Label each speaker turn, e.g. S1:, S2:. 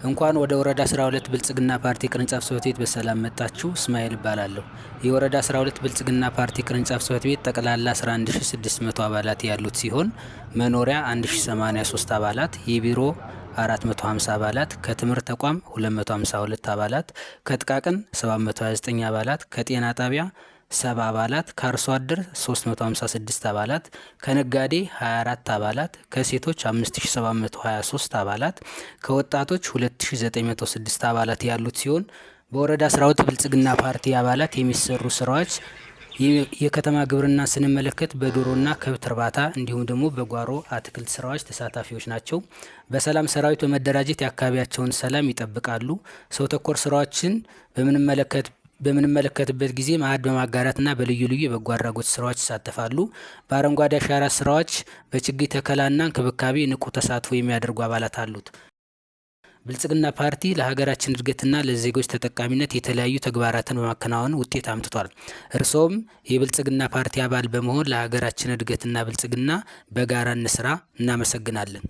S1: እንኳን ወደ ወረዳ 12 ብልጽግና ፓርቲ ቅርንጫፍ ጽሕፈት ቤት በሰላም መጣችሁ። እስማኤል እባላለሁ። የወረዳ 12 ብልጽግና ፓርቲ ቅርንጫፍ ጽሕፈት ቤት ጠቅላላ 11600 አባላት ያሉት ሲሆን መኖሪያ 1083 አባላት፣ የቢሮ 450 አባላት፣ ከትምህርት ተቋም 252 አባላት፣ ከጥቃቅን 729 አባላት፣ ከጤና ጣቢያ 70 አባላት፣ ከአርሶ አደር 356 አባላት፣ ከነጋዴ 24 አባላት፣ ከሴቶች 5723 አባላት፣ ከወጣቶች 2906 አባላት ያሉት ሲሆን በወረዳ 12 ብልጽግና ፓርቲ አባላት የሚሰሩ ስራዎች የከተማ ግብርና ስንመለከት በዶሮና ከብት እርባታ እንዲሁም ደግሞ በጓሮ አትክልት ስራዎች ተሳታፊዎች ናቸው። በሰላም ሰራዊት በመደራጀት የአካባቢያቸውን ሰላም ይጠብቃሉ። ሰው ተኮር ስራዎችን በምንመለከትበት ጊዜ ማዕድ በማጋራትና በልዩ ልዩ የበጎ አድራጎት ስራዎች ይሳተፋሉ። በአረንጓዴ አሻራ ስራዎች በችግኝ ተከላና እንክብካቤ ንቁ ተሳትፎ የሚያደርጉ አባላት አሉት። ብልጽግና ፓርቲ ለሀገራችን እድገትና ለዜጎች ተጠቃሚነት የተለያዩ ተግባራትን በማከናወን ውጤት አምጥቷል። እርስዎም የብልጽግና ፓርቲ አባል በመሆን ለሀገራችን እድገትና ብልጽግና በጋራ እንስራ። እናመሰግናለን።